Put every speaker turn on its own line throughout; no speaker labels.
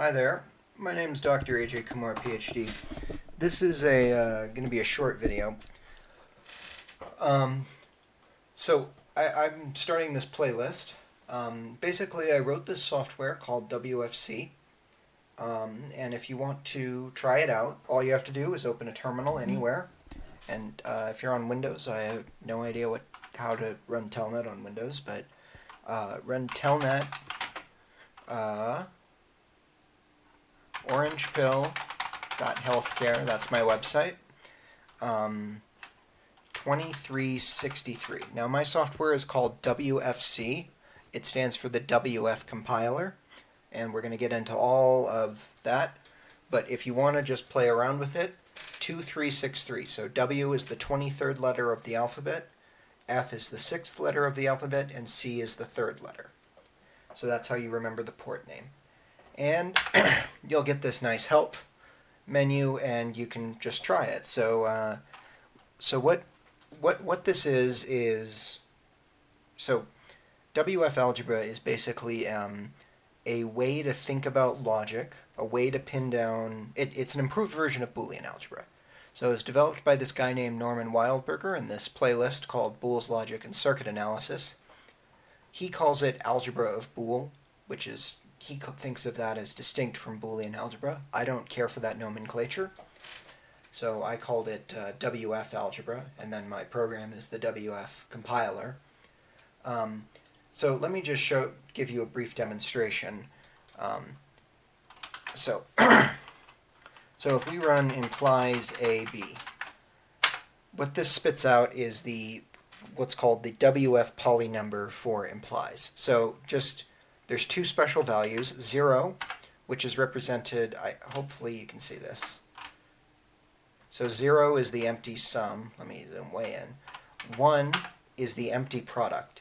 Hi there, my name is Dr. AJ Kumar, PhD. This is going to be a short video. Um, I'm starting this playlist. Basically, I wrote this software called WFC, and if you want to try it out, all you have to do is open a terminal anywhere. And if you're on Windows, I have no idea how to run telnet on Windows, but run telnet. Orangepill.healthcare, that's my website. 2363. Now my software is called WFC. It stands for the WF compiler, and we're going to get into all of that. But if you want to just play around with it, 2363. So W is the 23rd letter of the alphabet, F is the 6th letter of the alphabet, and C is the 3rd letter. So that's how you remember the port name. And you'll get this nice help menu, and you can just try it. So what this is so WF algebra is basically a way to think about logic, a way to pin down. It's an improved version of Boolean algebra. So it was developed by this guy named Norman Wildberger in this playlist called Boole's Logic and Circuit Analysis. He calls it algebra of Boole, which is, he thinks of that as distinct from Boolean algebra. I don't care for that nomenclature, so I called it WF algebra, and then my program is the WF compiler. So let me just give you a brief demonstration. So if we run implies AB, what this spits out is what's called the WF poly number for implies. So there's two special values, 0, which is represented, hopefully you can see this. So 0 is the empty sum, let me zoom way in. 1 is the empty product.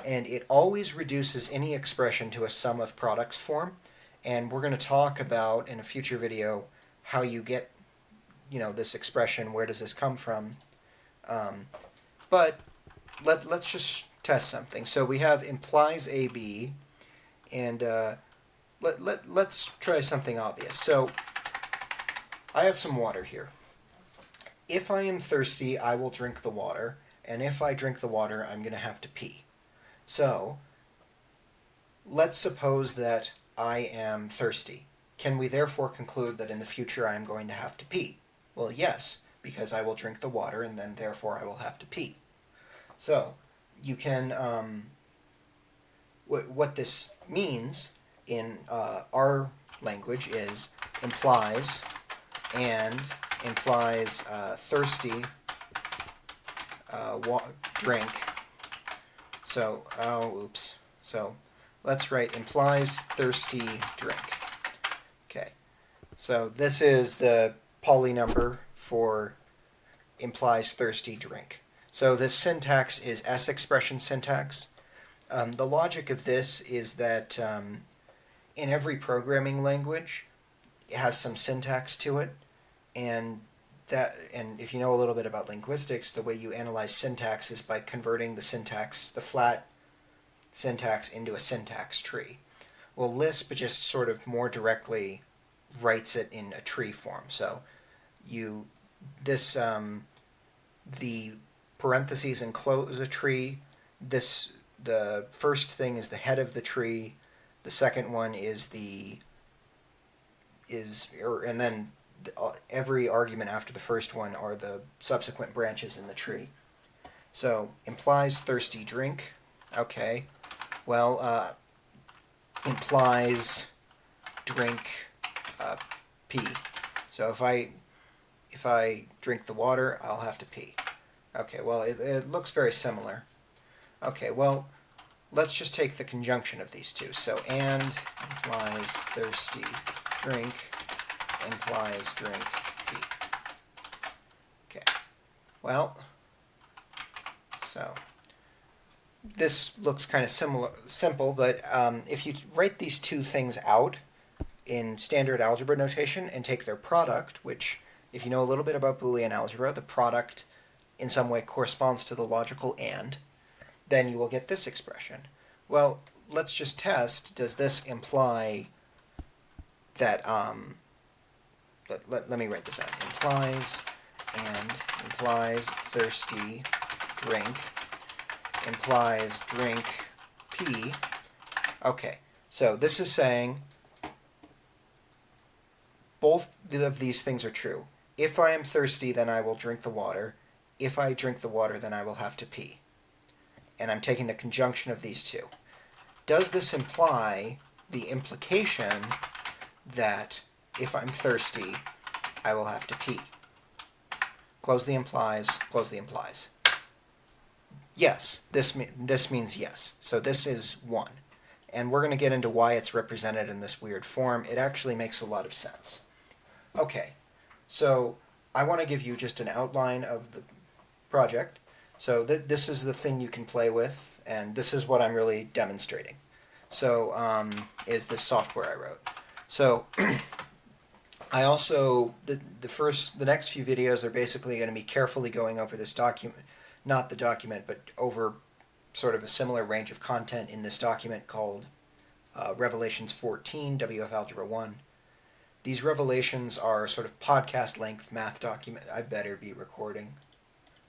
And it always reduces any expression to a sum of products form. And we're going to talk about in a future video how you get, this expression, where does this come from. But let's just test something. So we have implies AB, and let's try something obvious. So I have some water here. If I am thirsty, I will drink the water, and if I drink the water, I'm going to have to pee. So let's suppose that I am thirsty. Can we therefore conclude that in the future I am going to have to pee? Well, yes, because I will drink the water, and then therefore I will have to pee. So you can, what this means in our language is implies thirsty drink. So, So let's write implies thirsty drink. Okay, so this is the poly number for implies thirsty drink. So this syntax is S expression syntax. The logic of this is that in every programming language, it has some syntax to it, and if you know a little bit about linguistics, the way you analyze syntax is by converting the flat syntax into a syntax tree. Well, Lisp just sort of more directly writes it in a tree form. So the parentheses enclose a tree. The first thing is the head of the tree. The second one and then every argument after the first one are the subsequent branches in the tree. So implies thirsty drink. Okay. Well, implies drink pee. So if I drink the water, I'll have to pee. Okay, well, it looks very similar. Okay, well, let's just take the conjunction of these two. So and implies thirsty drink implies drink pee. Okay, well, so this looks kind of simple, but if you write these two things out in standard algebra notation and take their product, which, if you know a little bit about Boolean algebra, the product in some way corresponds to the logical and, then you will get this expression. Well, let's just test, does this imply that let me write this out. Implies thirsty drink implies drink P. Okay, so this is saying both of these things are true. If I am thirsty, then I will drink the water. If I drink the water, then I will have to pee. And I'm taking the conjunction of these two. Does this imply the implication that if I'm thirsty, I will have to pee? Close the implies, close the implies. Yes, this means yes. So this is 1. And we're going to get into why it's represented in this weird form. It actually makes a lot of sense. Okay, so I want to give you just an outline of the project. So this is the thing you can play with, and this is what I'm really demonstrating. So is this software I wrote. So I also, the next few videos are basically going to be carefully going over this document, not the document, but over sort of a similar range of content in this document called Revelations 14, WF Algebra 1. These revelations are sort of podcast length math document. I better be recording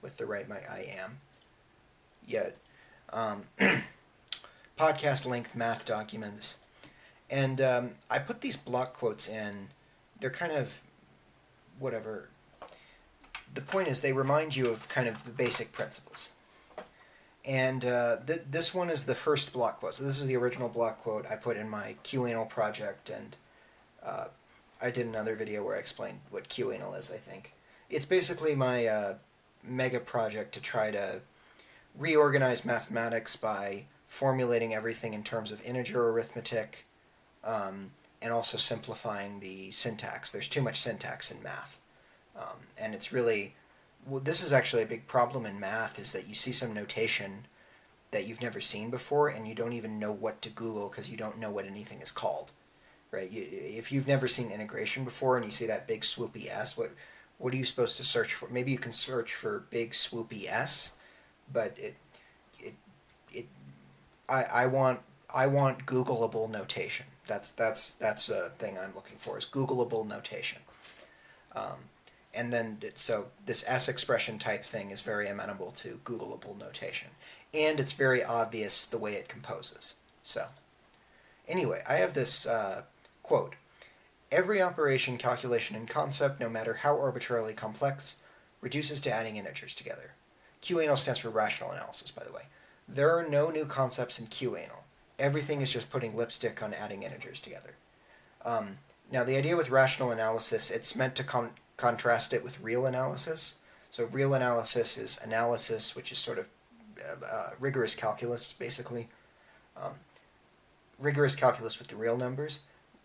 with the right mic. I am. Yet, podcast length math documents. And I put these block quotes in. They're kind of whatever. The point is they remind you of kind of the basic principles. And this one is the first block quote. So this is the original block quote I put in my QAnal project, and I did another video where I explained what QAnal is, I think. It's basically my mega project to try to reorganize mathematics by formulating everything in terms of integer arithmetic, and also simplifying the syntax. There's too much syntax in math. And it's really, well, this is actually a big problem in math, is that you see some notation that you've never seen before, and you don't even know what to Google because you don't know what anything is called. Right? If you've never seen integration before and you see that big swoopy S, what are you supposed to search for? Maybe you can search for big swoopy S, but I want Googleable notation. That's a thing I'm looking for, is Googleable notation. And then, so this S expression type thing is very amenable to Googleable notation. And it's very obvious the way it composes. So, anyway, I have this quote. Every operation, calculation, and concept, no matter how arbitrarily complex, reduces to adding integers together. QAnal stands for rational analysis, by the way. There are no new concepts in QAnal. Everything is just putting lipstick on adding integers together. Now, the idea with rational analysis, it's meant to contrast it with real analysis. So real analysis is analysis, which is sort of rigorous calculus, basically. Rigorous calculus with the real numbers.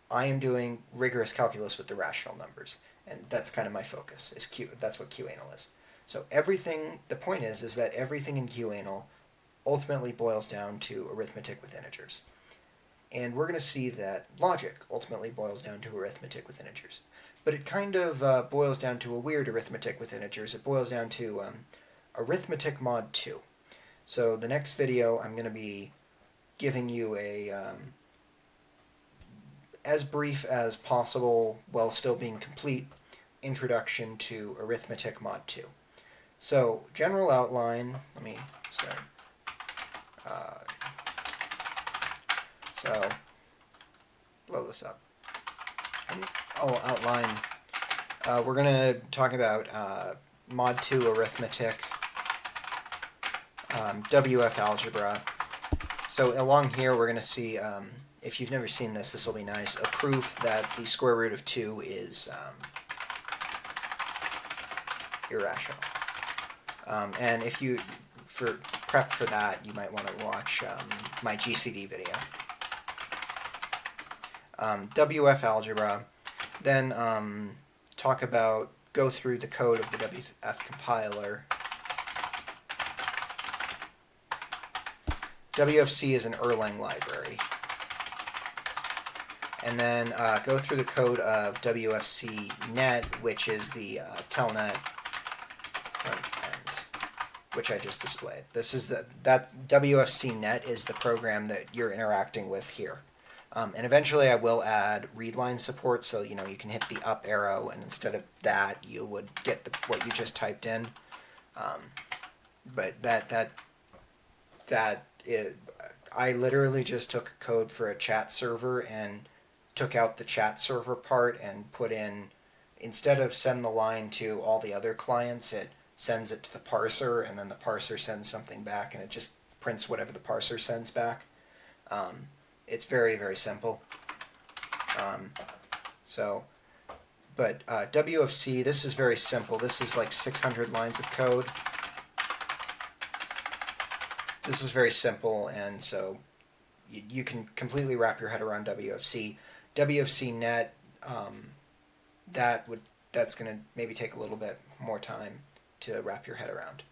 I am doing rigorous calculus with the rational numbers, and that's kind of my focus. That's what QAnal is. So everything, the point is that everything in QAnal ultimately boils down to arithmetic with integers. And we're going to see that logic ultimately boils down to arithmetic with integers. But it kind of boils down to a weird arithmetic with integers. It boils down to arithmetic mod 2. So the next video I'm going to be giving you a as brief as possible, while still being complete, introduction to arithmetic mod 2. So, general outline, let me start. So, blow this up. Outline. We're going to talk about mod 2 arithmetic, WF algebra. So along here we're going to see, if you've never seen this, this will be nice, a proof that the square root of 2 is irrational. And if you, for prep for that, you might want to watch my GCD video. WF algebra, then go through the code of the WF compiler. WFC is an Erlang library. And then go through the code of WFC net, which is the telnet front end, which I just displayed. This is that WFC net is the program that you're interacting with here. And eventually I will add read line support, so you can hit the up arrow, and instead of that you would get what you just typed in. But I literally just took code for a chat server and took out the chat server part and put in, instead of send the line to all the other clients, it sends it to the parser, and then the parser sends something back, and it just prints whatever the parser sends back. It's very, very simple. But WFC, this is very simple. This is like 600 lines of code. This is very simple, and so you can completely wrap your head around WFC. WFC net, that's going to maybe take a little bit more time to wrap your head around.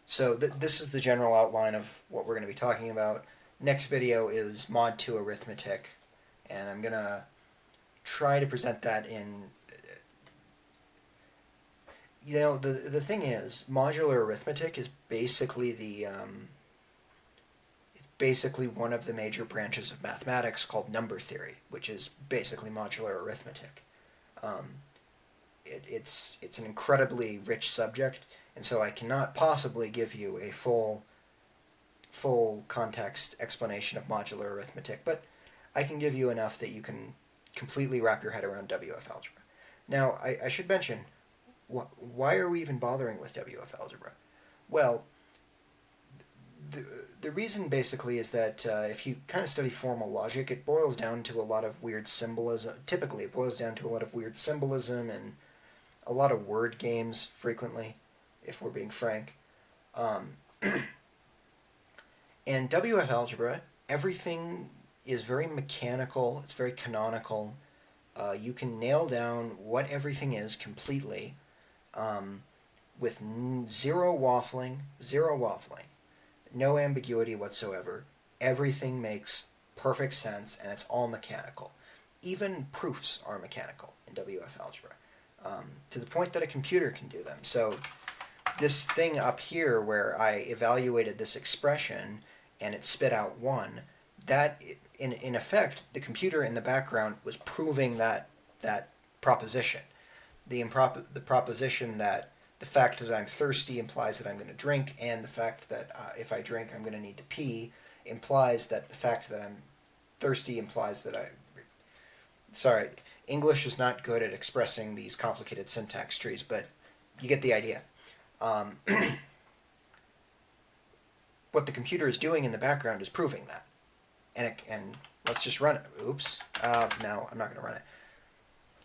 So this is the general outline of what we're going to be talking about. Next video is mod 2 arithmetic, and I'm going to try to present that in... the thing is, modular arithmetic is basically it's basically one of the major branches of mathematics called number theory, which is basically modular arithmetic. It's an incredibly rich subject, and so I cannot possibly give you a full context explanation of modular arithmetic, but I can give you enough that you can completely wrap your head around WF algebra. Now, I should mention, why are we even bothering with WF algebra? Well, the reason basically is that if you kind of study formal logic, it boils down to a lot of weird symbolism. Typically, it boils down to a lot of weird symbolism and a lot of word games frequently, if we're being frank. And WF algebra, everything is very mechanical, it's very canonical. You can nail down what everything is completely, with zero waffling, no ambiguity whatsoever. Everything makes perfect sense, and it's all mechanical. Even proofs are mechanical in WF algebra, to the point that a computer can do them. So this thing up here where I evaluated this expression and it spit out 1, that in effect the computer in the background was proving that proposition. The proposition that the fact that I'm thirsty implies that I'm going to drink, and the fact that if I drink I'm going to need to pee implies that the fact that I'm thirsty implies that Sorry, English is not good at expressing these complicated syntax trees, but you get the idea. What the computer is doing in the background is proving that. And let's just run it. Oops. No, I'm not going to run it.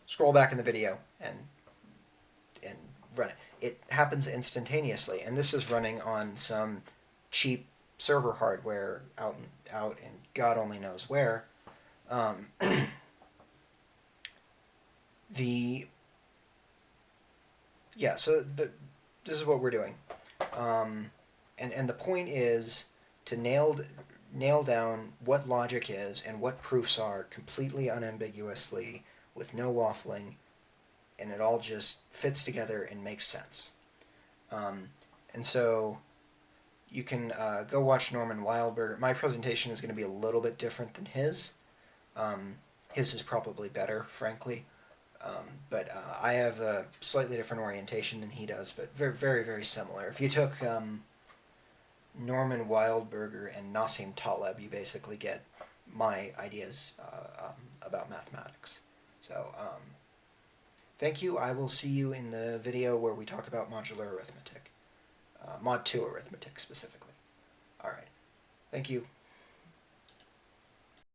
Scroll back in the video and run it. It happens instantaneously, and this is running on some cheap server hardware out in God only knows where. So this is what we're doing. And the point is to nail down what logic is and what proofs are completely unambiguously, with no waffling, and it all just fits together and makes sense. And so you can go watch Norman Wildberg. My presentation is going to be a little bit different than his. His is probably better, frankly. But I have a slightly different orientation than he does, but very, very, very similar. If you took Norman Wildberger and Nassim Taleb, you basically get my ideas about mathematics. So, thank you. I will see you in the video where we talk about modular arithmetic. Mod 2 arithmetic, specifically. Alright. Thank you.